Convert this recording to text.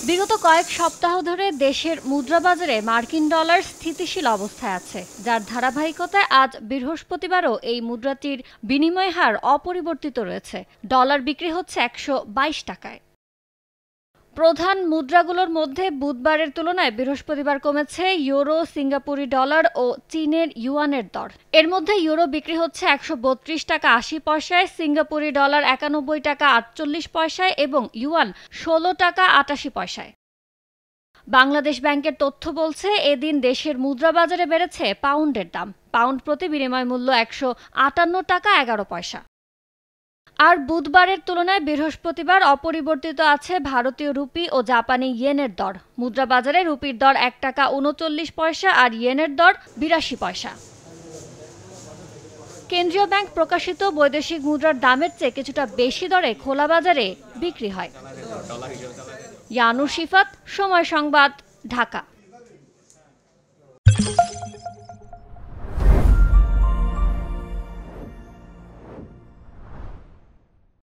বিগত কয়েক সপ্তাহ ধরে দেশের মুদ্রাবাজারে মার্কিন ডলার স্থিতিশীল অবস্থায় আছে, যার ধারাবাহিকতায় আজ বৃহস্পতিবারও এই মুদ্রাটির বিনিময় হার অপরিবর্তিত রয়েছে। ডলার বিক্রি হচ্ছে 122 টাকায়। প্রধান মুদ্রাগুলোর মধ্যে বুধবারের তুলনায় বৃহস্পতিবার কমেছে ইউরো, সিঙ্গাপুরি ডলার ও চীনের ইউয়ানের দর। এর মধ্যে ইউরো বিক্রি হচ্ছে 132 টাকা 80 পয়সায়, সিঙ্গাপুরি ডলার 91 টাকা 48 পয়সায় এবং ইউয়ান 16 টাকা 88 পয়সায়। বাংলাদেশ ব্যাংকের তথ্য বলছে, এদিন দেশের মুদ্রাবাজারে বেড়েছে পাউন্ডের দাম। পাউন্ড প্রতি বিনিময় মূল্য 158 টাকা 11 পয়সা। আর বুধবারের তুলনায় বৃহস্পতিবার অপরিবর্তিত আছে ভারতীয় রুপি ও জাপানি ইয়েনের দর। মুদ্রাবাজারে রুপির দর 1 টাকা 39 পয়সা আর ইয়েনের দর 82 পয়সা। কেন্দ্রীয় ব্যাংক প্রকাশিত বৈদেশিক মুদ্রার দামের চেয়ে কিছুটা বেশি দরে খোলা বাজারে বিক্রি হয়। ইয়ানুর শিফাত, সময় সংবাদ, ঢাকা।